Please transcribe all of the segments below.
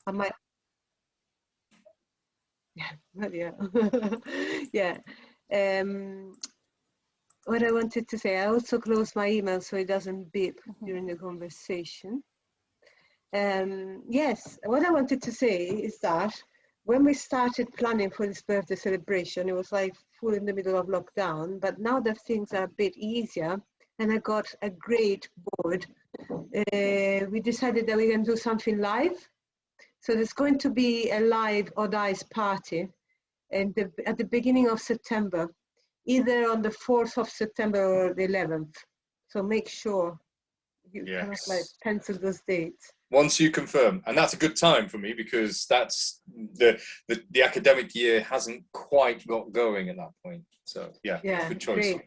I might, yeah, yeah. What I wanted to say, I also closed my email so it doesn't beep during the conversation. Yes, what I wanted to say is that when we started planning for this birthday celebration, it was like full in the middle of lockdown, but now that things are a bit easier and I got a great board, we decided that we can do something live. So there's going to be a live Odd Eyes party at the beginning of September, either on the 4th of September or the 11th. So make sure you kind of like pencil those dates. Once you confirm, and that's a good time for me because that's the academic year hasn't quite got going at that point. So yeah, good choice. Great.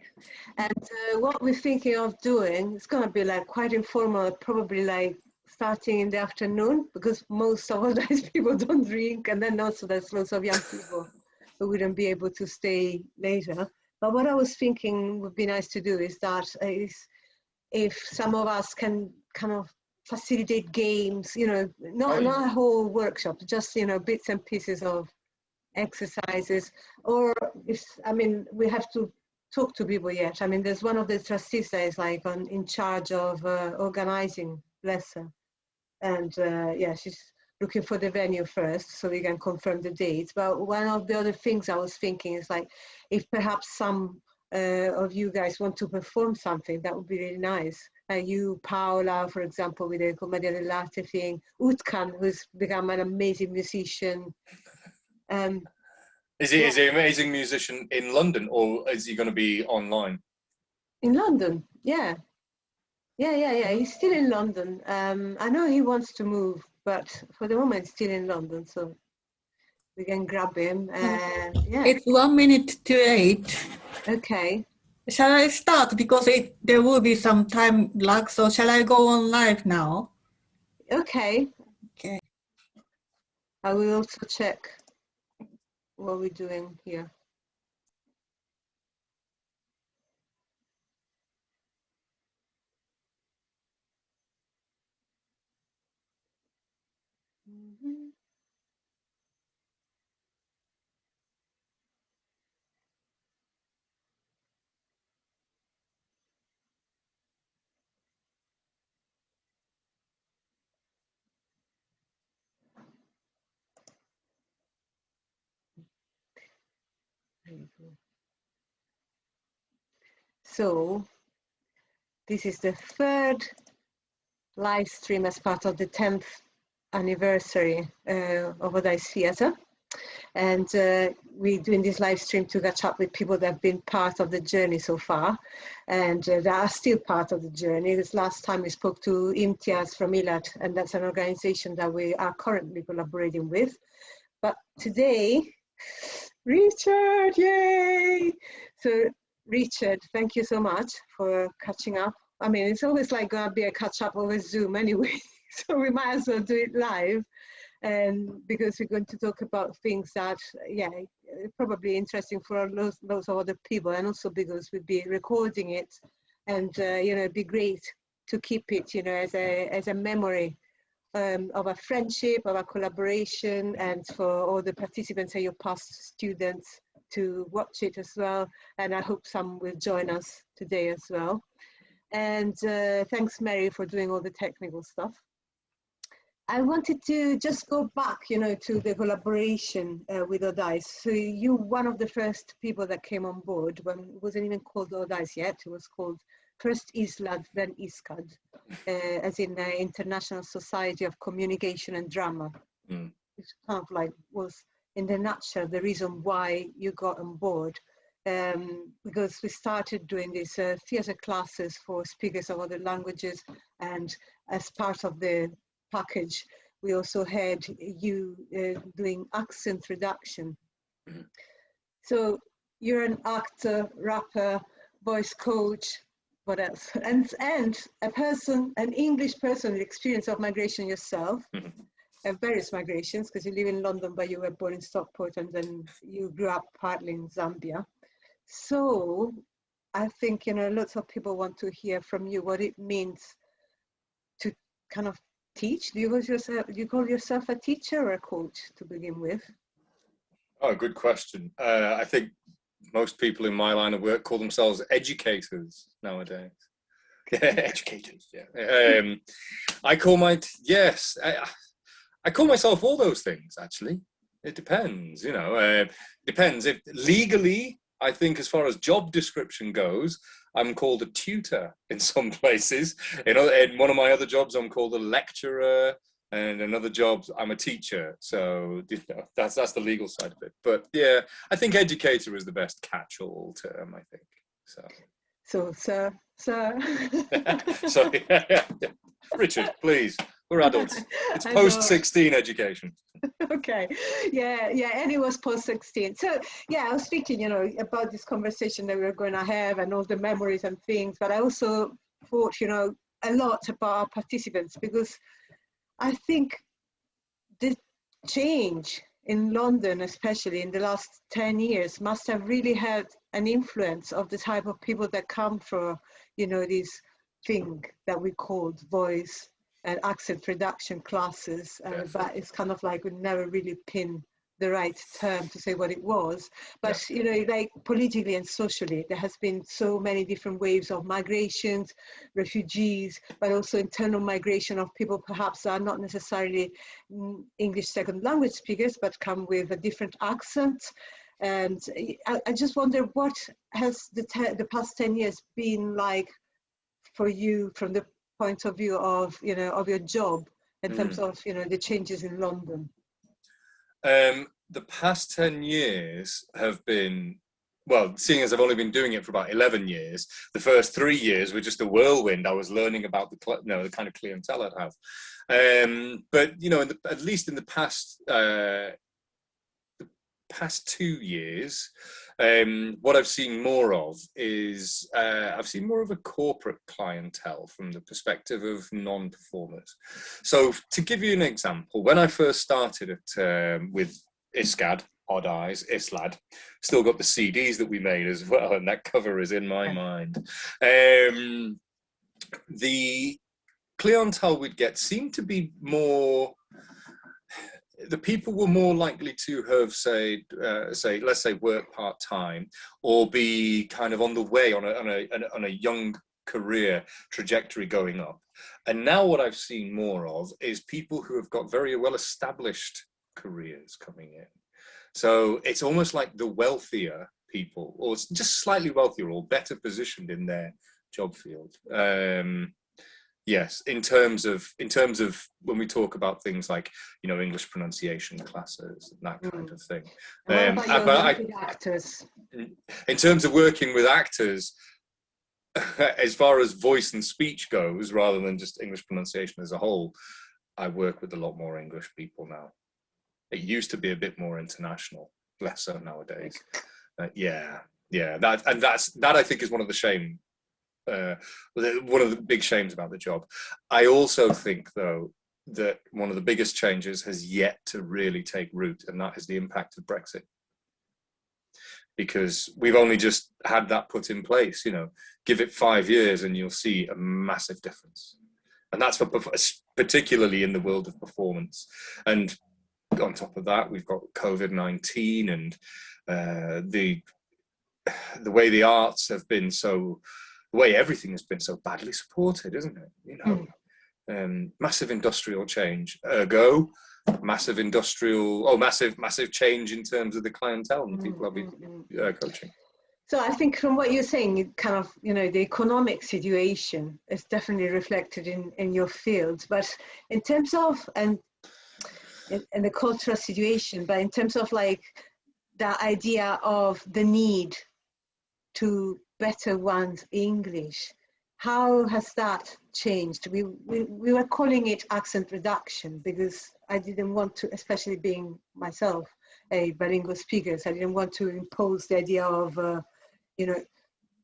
And what we're thinking of doing, it's going to be like quite informal, probably like starting in the afternoon, because most of those people don't drink, and then also there's lots of young people who wouldn't be able to stay later. But what I was thinking would be nice to do is that if some of us can kind of facilitate games, you know, not a whole workshop, just, you know, bits and pieces of exercises. Or if, I mean, we have to talk to people yet. I mean, there's one of the trustees that is like in charge of organizing, bless her. And yeah, she's looking for the venue first so we can confirm the dates. But one of the other things I was thinking is like, if perhaps some of you guys want to perform something, that would be really nice. You, Paola, for example, with the Commedia dell'arte thing, Utkan, who's become an amazing musician. Is he an amazing musician in London, or is he going to be online? In London, yeah. He's still in London. I know he wants to move, but for the moment, he's still in London, so we can grab him. Yeah. It's 1 minute to 8. Okay. Shall I start? Because there will be some time lag, so shall I go on live now? Okay. Okay. I will also check what we're doing here. So this is the 3rd live stream as part of the 10th anniversary of Odd Eyes Theatre. And we're doing this live stream to catch up with people that have been part of the journey so far, and that are still part of the journey. This last time we spoke to Imtiaz from ILAT, and that's an organization that we are currently collaborating with. But today, Richard, yay! So Richard, thank you so much for catching up. I mean, it's always like gonna be a catch up over Zoom anyway, so we might as well do it live. And because we're going to talk about things that, yeah, probably interesting for lots of other people, and also because we'll be recording it, and you know, it'd be great to keep it, you know, as a memory of a friendship, of a collaboration, and for all the participants and your past students to watch it as well. And I hope some will join us today as well. And thanks, Mary, for doing all the technical stuff. I wanted to just go back, you know, to the collaboration with Odd Eyes. So you, one of the first people that came on board when it wasn't even called Odd Eyes yet. It was called first ISLAD, then ISCAD, as in International Society of Communication and Drama. It's kind of like was, in the nutshell, the reason why you got on board. Because we started doing these theatre classes for speakers of other languages, and as part of the package, we also had you doing accent reduction. So you're an actor, rapper, voice coach, what else? And a person, an English person with experience of migration yourself, various migrations, because you live in London, but you were born in Stockport, and then you grew up partly in Zambia. So I think, you know, lots of people want to hear from you what it means to kind of teach? Do you call yourself a teacher or a coach to begin with? Oh, good question. I think most people in my line of work call themselves educators nowadays. Educators, yeah. I call I call myself all those things, actually. It depends, you know. Depends. If legally, I think as far as job description goes, I'm called a tutor in some places. In one of my other jobs, I'm called a lecturer, and in other jobs, I'm a teacher. So, you know, that's the legal side of it. But yeah, I think educator is the best catch-all term, I think. So, sir. So, yeah. Richard, please. We're adults. It's post-16 education. Okay. Yeah. And it was post-16. So, yeah, I was thinking, you know, about this conversation that we were going to have and all the memories and things. But I also thought, you know, a lot about our participants, because I think the change in London, especially in the last 10 years, must have really had an influence of the type of people that come for, you know, this thing that we called voice and accent reduction classes. But it's kind of like we never really pin the right term to say what it was. But, you know, like politically and socially, there has been so many different waves of migrations, refugees, but also internal migration of people perhaps are not necessarily English second language speakers, but come with a different accent. And I just wonder, what has the past 10 years been like for you from the point of view of, you know, of your job in terms of, you know, the changes in London? The past 10 years have been, well, seeing as I've only been doing it for about 11 years, the first 3 years were just a whirlwind. I was learning about the kind of clientele I'd have. But, you know, at least in the past 2 years, what I've seen more of is I've seen more of a corporate clientele from the perspective of non-performers. So to give you an example, when I first started with ISCAD, Odd Eyes, ISLAD, still got the CDs that we made as well, and that cover is in my mind. The clientele we'd get seemed to be more, the people were more likely to have, let's say, work part-time or be kind of on the way on a young career trajectory going up. And now what I've seen more of is people who have got very well-established careers coming in. So it's almost like the wealthier people, or just slightly wealthier or better positioned in their job field. Yes, in terms of when we talk about things like, you know, English pronunciation classes and that kind of thing. Actors? In terms of working with actors, as far as voice and speech goes, rather than just English pronunciation as a whole, I work with a lot more English people now. It used to be a bit more international, less so nowadays. Yeah, that I think is one of the shame. One of the big shames about the job. I also think, though, that one of the biggest changes has yet to really take root, and that is the impact of Brexit. Because we've only just had that put in place, you know, give it 5 years and you'll see a massive difference. And that's for particularly in the world of performance. And on top of that, we've got COVID-19 and the way the arts have been so, the way everything has been so badly supported, isn't it? You know, massive industrial change, ergo massive change in terms of the clientele and people I'll be coaching. So I think from what you're saying, it kind of, you know, the economic situation is definitely reflected in your field, but in terms of, and the cultural situation, but in terms of like the idea of the need to better one's English, how has that changed? We were calling it accent reduction because I didn't want to, especially being myself a bilingual speaker, so I didn't want to impose the idea of, you know,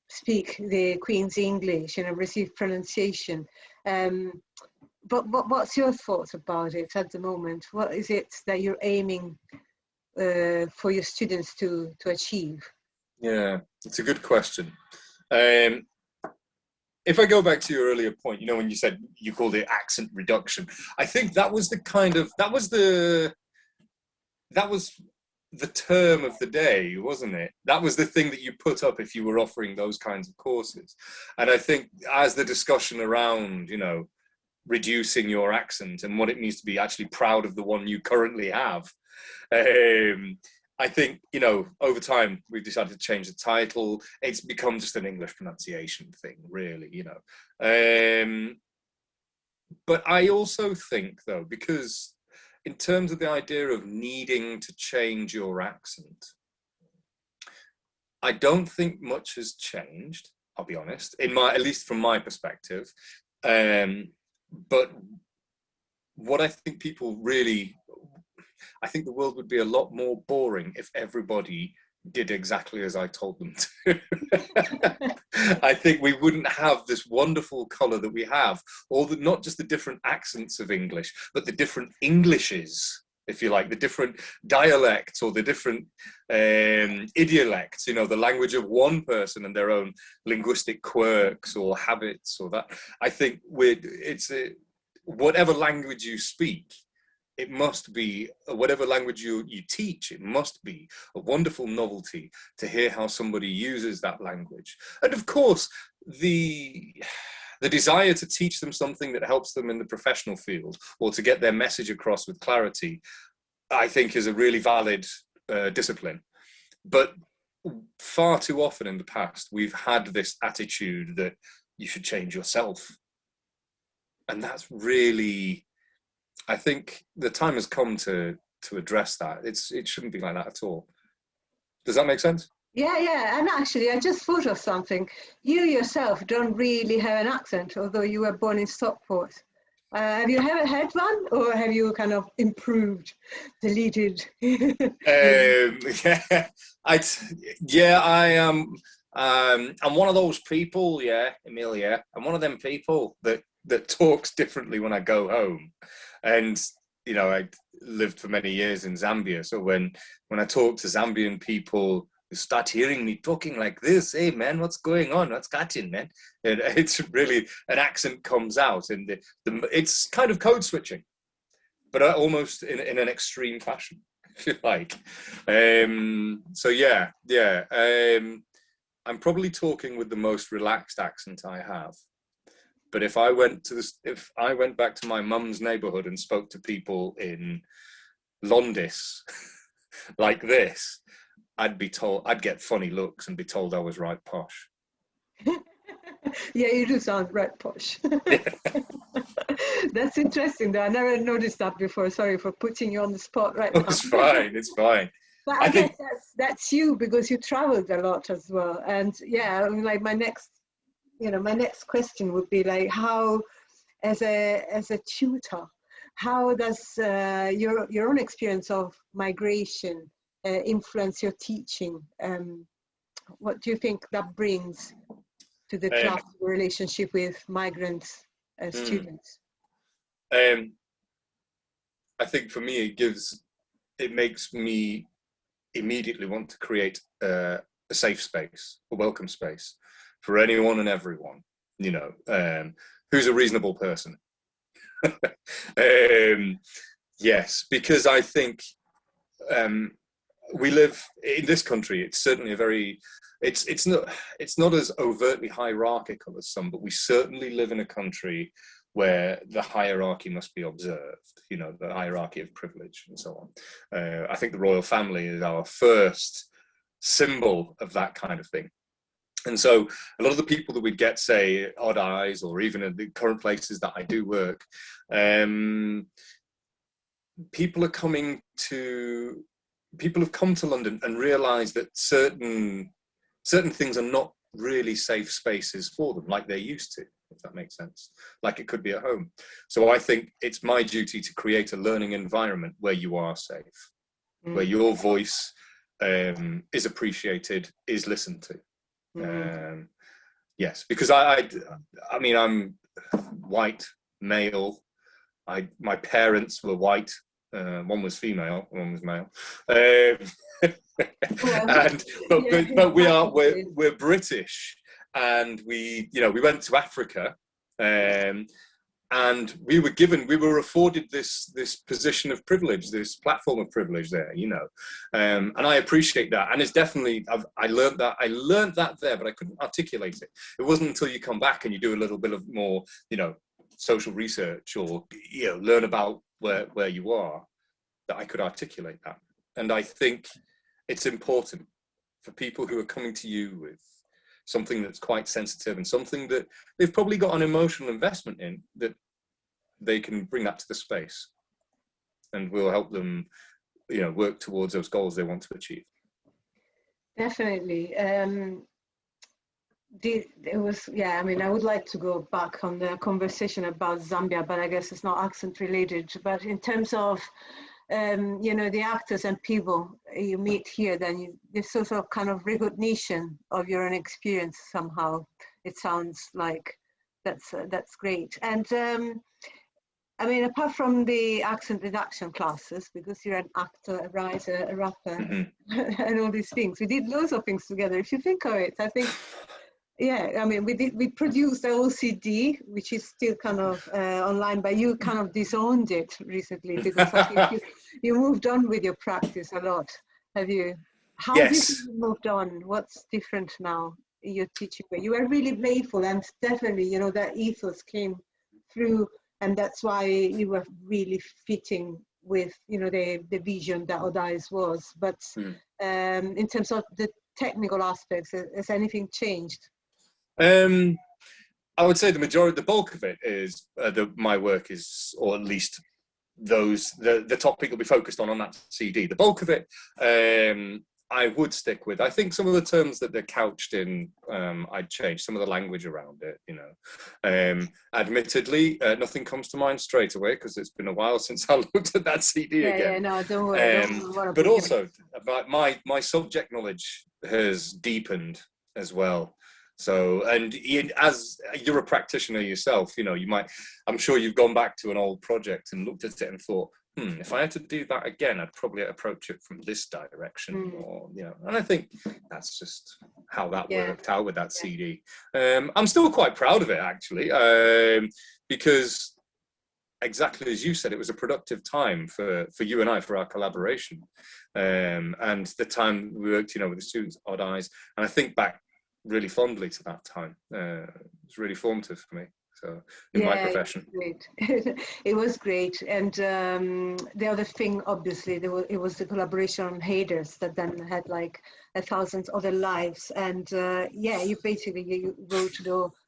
speak the Queen's English, you know, receive pronunciation. But what's your thoughts about it at the moment? What is it that you're aiming for your students to achieve? Yeah, it's a good question. if I go back to your earlier point, you know, when you said you called it accent reduction, I think that was the term of the day, wasn't it? That was the thing that you put up if you were offering those kinds of courses. And I think as the discussion around, you know, reducing your accent and what it means to be actually proud of the one you currently have, I think, you know, over time we've decided to change the title. It's become just an English pronunciation thing, really, you know. But I also think, though, because in terms of the idea of needing to change your accent, I don't think much has changed, I'll be honest, at least from my perspective. But what I think I think the world would be a lot more boring if everybody did exactly as I told them to. I think we wouldn't have this wonderful colour that we have, or not just the different accents of English, but the different Englishes, if you like, the different dialects or the different idiolects, you know, the language of one person and their own linguistic quirks or habits or that. I think whatever language you speak, it must be, whatever language you teach, it must be a wonderful novelty to hear how somebody uses that language. And of course, the desire to teach them something that helps them in the professional field or to get their message across with clarity, I think is a really valid discipline. But far too often in the past, we've had this attitude that you should change yourself. And that's really, I think the time has come to address that. It shouldn't be like that at all. Does that make sense? Yeah. And actually, I just thought of something. You yourself don't really have an accent, although you were born in Stockport. Have you ever had one, or have you kind of improved, deleted? I am. I'm one of those people, Amelia. I'm one of them people that talks differently when I go home. And, you know, I lived for many years in Zambia. So when I talk to Zambian people, you start hearing me talking like this. Hey, man, what's going on? What's catching, man? And it's really, an accent comes out. And it's kind of code switching, but almost in an extreme fashion, if you like. So, yeah. I'm probably talking with the most relaxed accent I have. But if I went back to my mum's neighborhood and spoke to people in Londis like this, I'd get funny looks and be told I was right posh. Yeah, you do sound right posh. That's interesting though. I never noticed that before. Sorry for putting you on the spot right now. It's fine. But I guess that's you, because you traveled a lot as well. And yeah, like my next question would be like, how, as a tutor, how does your own experience of migration influence your teaching? What do you think that brings to the class relationship with migrant students? I think for me, it makes me immediately want to create a safe space, a welcome space for anyone and everyone, you know, who's a reasonable person. Yes, because I think we live in this country. It's certainly it's not as overtly hierarchical as some, but we certainly live in a country where the hierarchy must be observed, you know, the hierarchy of privilege and so on. I think the royal family is our first symbol of that kind of thing. And so a lot of the people that we get, say, Odd Eyes, or even in the current places that I do work, people have come to London and realised that certain things are not really safe spaces for them like they're used to, if that makes sense, like it could be at home. So I think it's my duty to create a learning environment where you are safe, where your voice is appreciated, is listened to. Yes, because I mean, I'm white, male. My parents were white. One was female, one was male. But we're British, and we went to Africa, and we were afforded this position of privilege, this platform of privilege there, and I appreciate that. And it's definitely, I learned that there, but I couldn't articulate it. It wasn't until you come back and you do a little bit of more, social research, or learn about where you are, that I could articulate that. And I think it's important for people who are coming to you with something that's quite sensitive and something that they've probably got an emotional investment in, that they can bring that to the space, and we'll help them, work towards those goals they want to achieve. Definitely. It was, I mean, I would like to go back on the conversation about Zambia, but I guess it's not accent related. But in terms of, the actors and people you meet here, then there's sort of kind of recognition of your own experience somehow. It sounds like that's great. And I mean, apart from the accent reduction classes, because you're an actor, a writer, a rapper, and all these things, we did loads of things together. If you think of it, I think, I mean, we produced the OCD, which is still kind of online, but you kind of disowned it recently, because I think you moved on with your practice a lot. Have you? How Yes. do you think you moved on? What's different now in your teaching? You were really playful, and definitely, that ethos came through, and that's why you were really fitting with, the vision that Odai's was. But in terms of the technical aspects, has anything changed? I would say the bulk of it is my work is, or at least the topic will be focused on that CD. The bulk of it, I would stick with. I think some of the terms that they're couched in, I'd change some of the language around it. Admittedly, nothing comes to mind straight away, because it's been a while since I looked at that CD again. No, don't worry. But also, my subject knowledge has deepened as well. So, and as you're a practitioner yourself, I'm sure you've gone back to an old project and looked at it and thought, if I had to do that again, I'd probably approach it from this direction, or, and I think that's just how that worked out with that CD. I'm still quite proud of it, actually, because exactly as you said, it was a productive time for you and I, for our collaboration, and the time we worked, with the students, Odd Eyes, and I think back really fondly to that time. It's really formative for me. So in my profession, it was great. And the other thing, obviously, it was the collaboration on Haders that then had like 1,000 other lives. And you basically wrote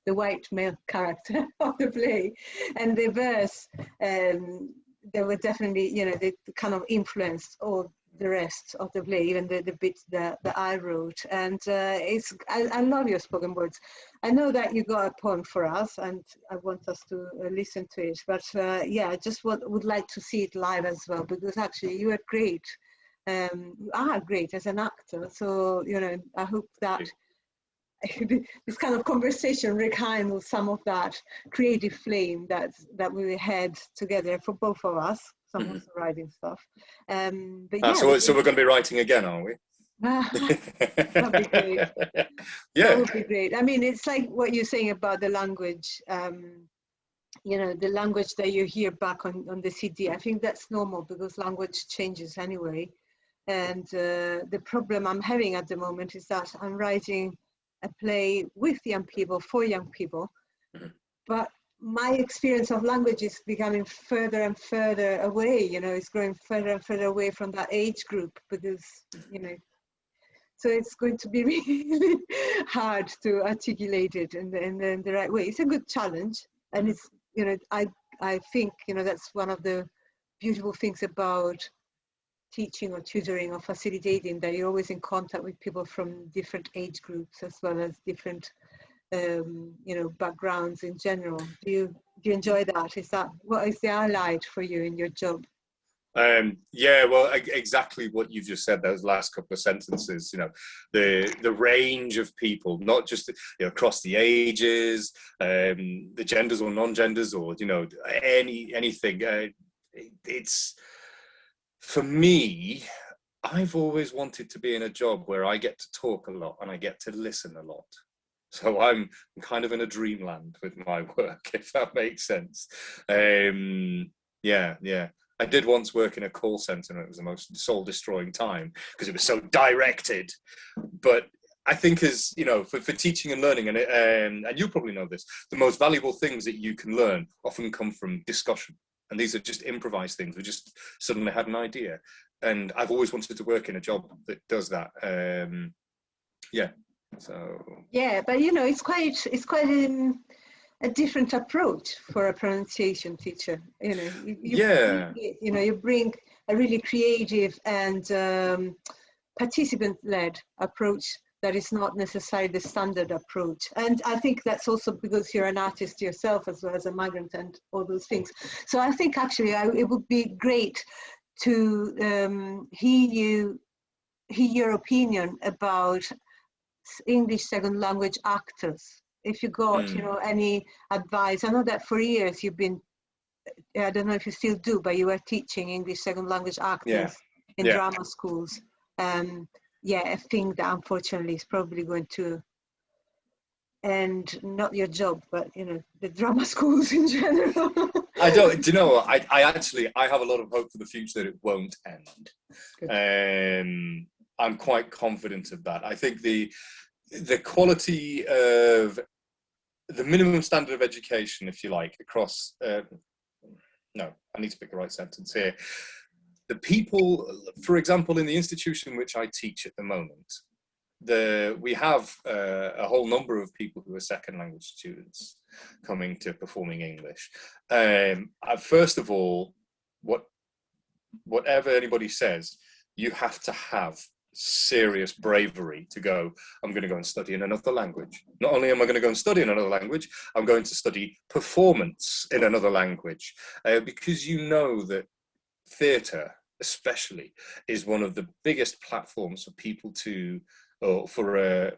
the white male character of the play, and the verse. They were definitely, they kind of influenced all the rest of the play, even the bits that I wrote. And I love your spoken words. I know that you got a poem for us, and I want us to listen to it, but I just would like to see it live as well, because actually you are great. You are great as an actor, so I hope that this kind of conversation rekindles some of that creative flame that we had together for both of us. Someone's writing stuff. But so we're going to be writing again, are we? That'd be great. That would be great. I mean, it's like what you're saying about the language. The language that you hear back on the CD. I think that's normal, because language changes anyway. And the problem I'm having at the moment is that I'm writing a play with young people, for young people, but my experience of language is becoming further and further away. It's growing further and further away from that age group, because so it's going to be really hard to articulate it in the right way. It's a good challenge, and it's I think that's one of the beautiful things about teaching or tutoring or facilitating, that you're always in contact with people from different age groups, as well as different backgrounds in general. Do you enjoy that? What is the highlight for you in your job? Well, exactly what you've just said, those last couple of sentences, the range of people, not just across the ages, the genders or non-genders, or anything. It's, for me, I've always wanted to be in a job where I get to talk a lot and I get to listen a lot. So I'm kind of in a dreamland with my work, if that makes sense. Yeah. I did once work in a call center, and it was the most soul-destroying time because it was so directed. But I think, as you know, for teaching and learning, and you probably know this, the most valuable things that you can learn often come from discussion. And these are just improvised things. We just suddenly had an idea. And I've always wanted to work in a job that does that. Yeah. So. Yeah, but you know, it's quite a different approach for a pronunciation teacher. You know, you bring a really creative and participant-led approach that is not necessarily the standard approach. And I think that's also because you're an artist yourself as well as a migrant and all those things. So I think actually it would be great to hear your opinion about English second language actors. If you got, you know, any advice. I know that for years you've been, I don't know if you still do, but you were teaching English second language actors in drama schools. Yeah, I think that unfortunately is probably going to end, not your job, but you know, the drama schools in general. Do you know what? I actually have a lot of hope for the future that it won't end. I'm quite confident of that. I think the quality of the minimum standard of education, if you like, across, no, I need to pick the right sentence here. The people, for example, in the institution which I teach at the moment, we have a whole number of people who are second language students coming to performing English. First of all, whatever anybody says, you have to have serious bravery to go, I'm going to go and study in another language. Not only am I going to go and study in another language, I'm going to study performance in another language, because you know that theatre especially is one of the biggest platforms for people to, or for a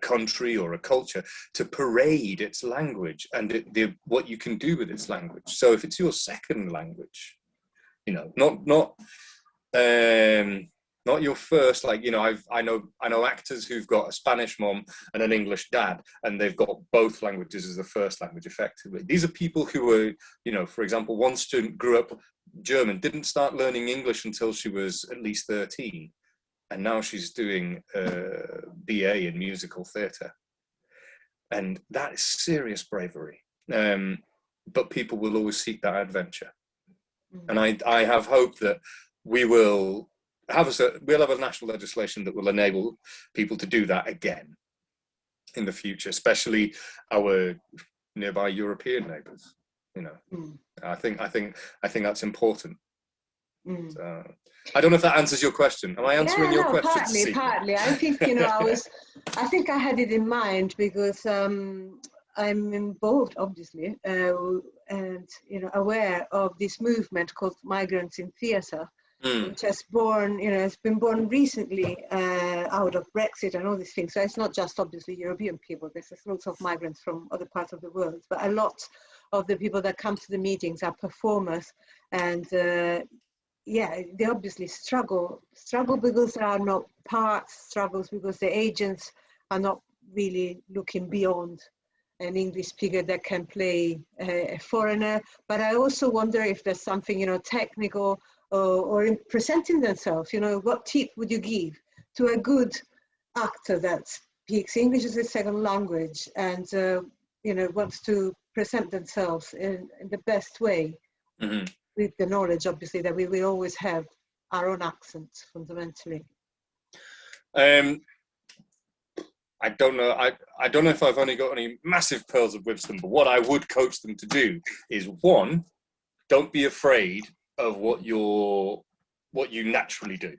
country or a culture to parade its language and what you can do with its language. So if it's your second language, you know, not your first, like, you know, I know actors who've got a Spanish mom and an English dad, and they've got both languages as the first language effectively. These are people who are, you know, for example, one student grew up German, didn't start learning English until she was at least 13. And now she's doing a BA in musical theatre. And that is serious bravery. But people will always seek that adventure. And I have hope that we'll have a national legislation that will enable people to do that again in the future, especially our nearby European neighbours. You know, I think that's important. So, I don't know if that answers your question. Am I answering your question? Partly. I think, you know, I think I had it in mind because I'm involved, obviously, and you know, aware of this movement called Migrants in Theatre, which has been born recently out of Brexit and all these things. So it's not just obviously European people. There's lots of migrants from other parts of the world, but a lot of the people that come to the meetings are performers, and yeah, they obviously struggle because there are no parts, struggles because the agents are not really looking beyond an English speaker that can play a foreigner. But I also wonder if there's something, you know, technical or in presenting themselves, you know, what tip would you give to a good actor that speaks English as a second language and, you know, wants to present themselves in the best way? With the knowledge, obviously, that we will always have our own accents fundamentally. I don't know. I don't know if I've only got any massive pearls of wisdom, but what I would coach them to do is, one, don't be afraid of what you naturally do.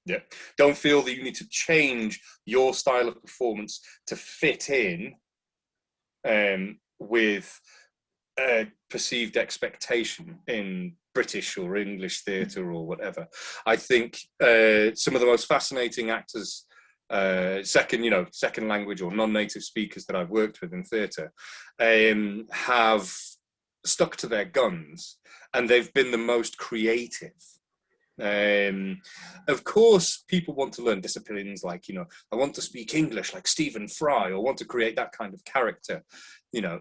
Yeah. Don't feel that you need to change your style of performance to fit in with a perceived expectation in British or English theatre or whatever. I think some of the most fascinating actors, second language or non-native speakers that I've worked with in theatre, have stuck to their guns, and they've been the most creative Of course, people want to learn disciplines like, you know, I want to speak English like Stephen Fry, or want to create that kind of character, you know.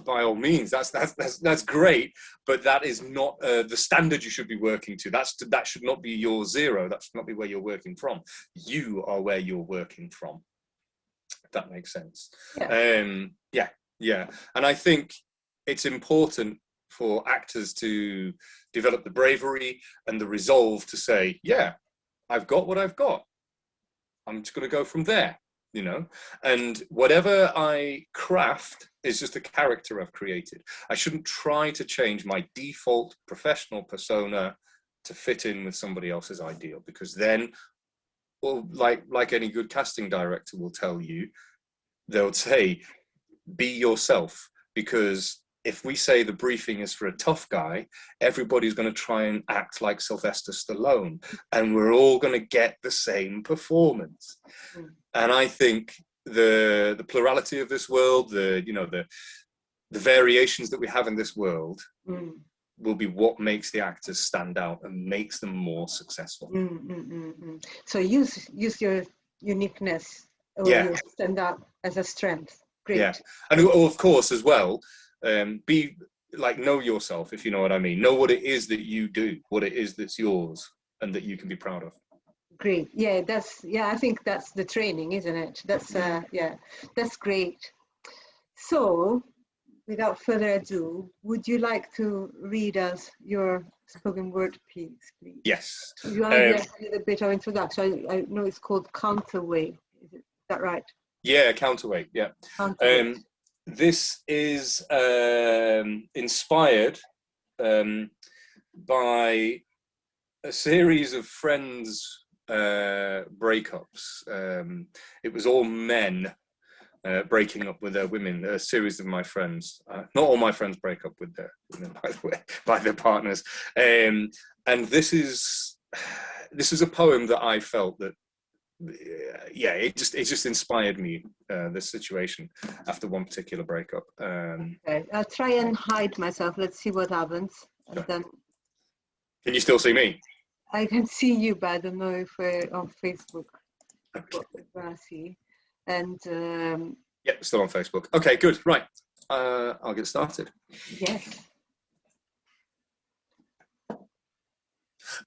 By all means, that's great, but that is not the standard you should be working to. That should not be your zero. That should not be where you're working from. You are where you're working from. If that makes sense. Yeah. And I think it's important for actors to develop the bravery and the resolve to say, yeah, I've got what I've got. I'm just going to go from there, you know, and whatever I craft is just a character I've created. I shouldn't try to change my default professional persona to fit in with somebody else's ideal, because then, well, like any good casting director will tell you, they'll say, be yourself, because if we say the briefing is for a tough guy, everybody's going to try and act like Sylvester Stallone, and we're all going to get the same performance. And I think the plurality of this world, the variations that we have in this world will be what makes the actors stand out and makes them more successful. So use your uniqueness, or your stand out as a strength. Great. Yeah, and of course as well, be like, know yourself, if you know what I mean. Know what it is that you do, what it is that's yours, and that you can be proud of. Great. Yeah, I think that's the training, isn't it? That's that's great. So, without further ado, would you like to read us your spoken word piece, please? Yes. You want to give a little bit of introduction? I know it's called Counterweight. Is that right? Yeah, Counterweight. Yeah. Counterweight. This is inspired by a series of friends' breakups. It was all men breaking up with their women. A series of my friends, not all my friends break up with their women, by the way, by their partners. And this is a poem that I felt that, it just inspired me, this situation after one particular breakup. Okay, I'll try and hide myself. Let's see what happens. And then, can you still see me? I can see you, but I don't know if we're on Facebook. Okay. What I see. And yep, still on Facebook. Okay, good. Right, I'll get started. Yes.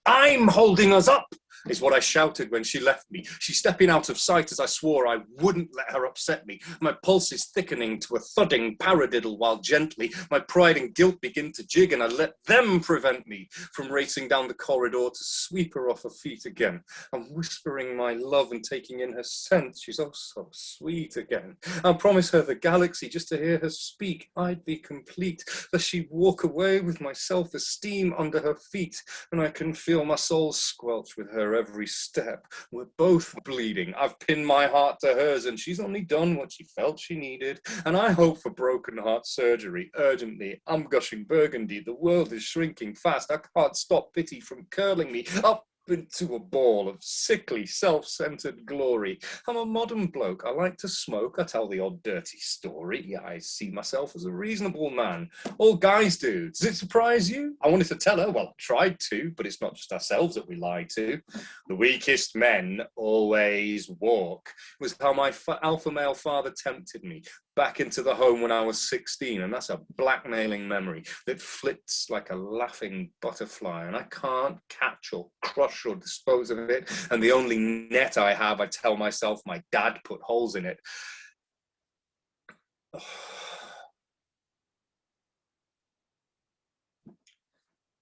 I'm holding us up, is what I shouted when she left me. She's stepping out of sight as I swore I wouldn't let her upset me. My pulse is thickening to a thudding paradiddle while gently my pride and guilt begin to jig, and I let them prevent me from racing down the corridor to sweep her off her feet again. I'm whispering my love and taking in her scent. She's oh so sweet again. I'll promise her the galaxy just to hear her speak. I'd be complete, lest she'd walk away with my self-esteem under her feet, and I can feel my soul squelch with her every step. We're both bleeding. I've pinned my heart to hers, and she's only done what she felt she needed. And I hope for broken heart surgery urgently. I'm gushing burgundy. The world is shrinking fast. I can't stop pity from curling me up into a ball of sickly, self-centered glory. I'm a modern bloke. I like to smoke. I tell the odd dirty story. I see myself as a reasonable man. All guys do. Does it surprise you? I wanted to tell her, well, I tried to, but it's not just ourselves that we lie to. The weakest men always walk. It was how my alpha male father tempted me back into the home when I was 16, and that's a blackmailing memory that flits like a laughing butterfly, and I can't catch or crush or dispose of it, and the only net I have, I tell myself, my dad put holes in it.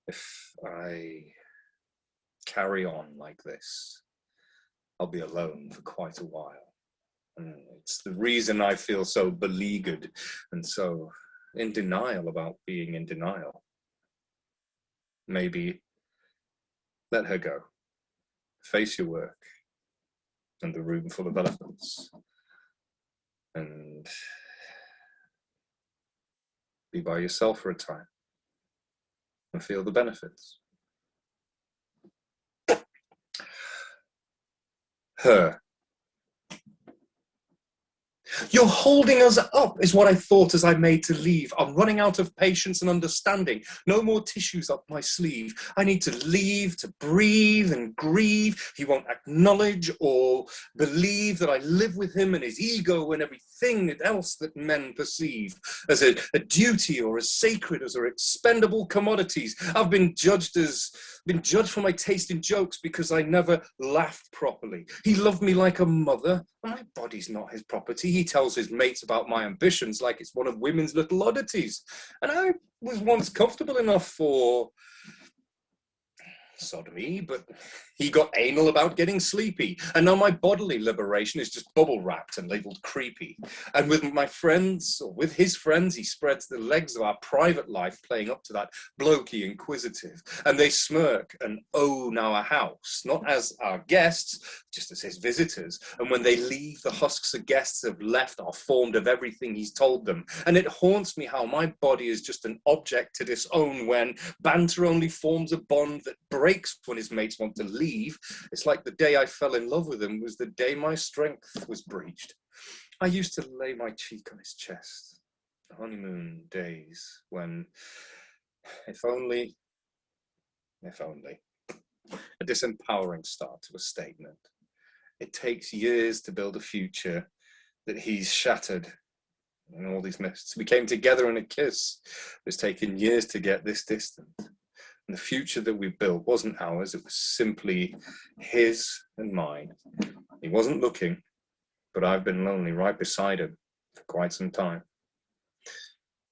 If I carry on like this, I'll be alone for quite a while. And it's the reason I feel so beleaguered and so in denial about being in denial. Maybe let her go. Face your work and the room full of elephants, and be by yourself for a time and feel the benefits. Her. You're holding us up, is what I thought as I made to leave. I'm running out of patience and understanding. No more tissues up my sleeve. I need to leave, to breathe and grieve. He won't acknowledge or believe that I live with him and his ego and everything else that men perceive as a duty or as sacred, as are expendable commodities. I've been judged for my taste in jokes because I never laughed properly. He loved me like a mother. My body's not his property. He tells his mates about my ambitions like it's one of women's little oddities. And I was once comfortable enough for sodomy, but he got anal about getting sleepy, and now my bodily liberation is just bubble wrapped and labeled creepy. And with my friends, or with his friends, he spreads the legs of our private life playing up to that blokey inquisitive, and they smirk and own our house, not as our guests, just as his visitors. And when they leave, the husks of guests have left are formed of everything he's told them. And it haunts me how my body is just an object to disown when banter only forms a bond that breaks when his mates want to leave. It's like the day I fell in love with him was the day my strength was breached. I used to lay my cheek on his chest, the honeymoon days when, if only, a disempowering start to a statement. It takes years to build a future that he's shattered in all these myths. We came together in a kiss. It's taken years to get this distant. And the future that we built wasn't ours, it was simply his and mine. He wasn't looking, but I've been lonely right beside him for quite some time.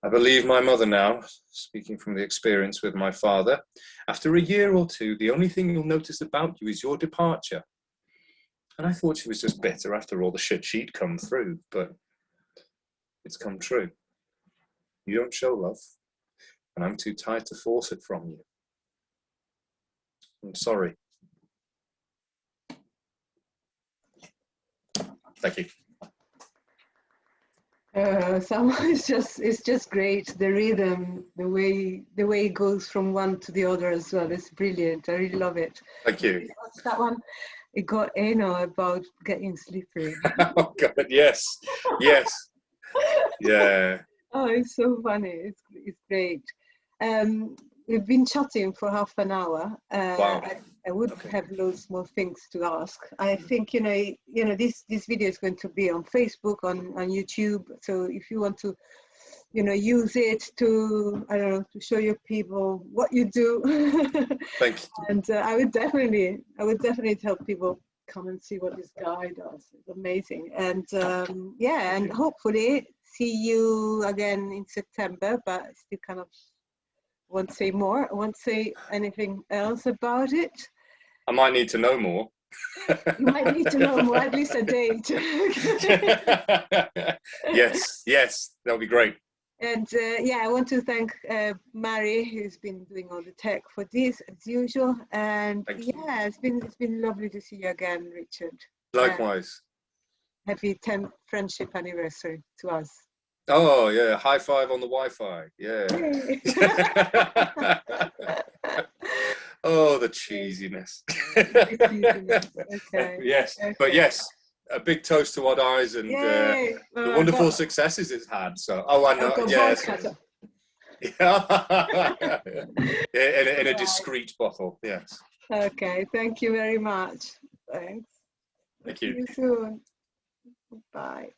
I believe my mother now, speaking from the experience with my father. After a year or two, the only thing you'll notice about you is your departure. And I thought she was just bitter after all the shit she'd come through, but it's come true. You don't show love, and I'm too tired to force it from you. I'm sorry. Thank you. It's just great. The rhythm, the way it goes from one to the other as well. It's brilliant. I really love it. Thank you. What's that one? It got anal about getting slippery. Oh God, yes, yes, yeah. Oh, it's so funny. It's great. We've been chatting for half an hour. Wow. I would have loads more things to ask. I think this video is going to be on Facebook, on YouTube. So if you want to, use it to, I don't know, to show your people what you do. Thank you. And I would definitely tell people come and see what this guy does. It's amazing. And yeah, and hopefully see you again in September. But I still kind of won't say more. I won't say anything else about it. I might need to know more. You might need to know more, at least a date. Yes, that'll be great. And yeah, I want to thank Mary, who's been doing all the tech for this as usual. And yeah, it's been lovely to see you again, Richard. Likewise. Happy 10th friendship anniversary to us. Oh yeah, high five on the Wi-Fi. Yeah. Oh, the cheesiness. Okay. Yes, okay. But yes, a big toast to Odd Eyes and the wonderful successes it's had. So, I know. Yes. In a discreet bottle. Yes. Okay. Thank you very much. Thanks. Thank you. See you soon. Bye.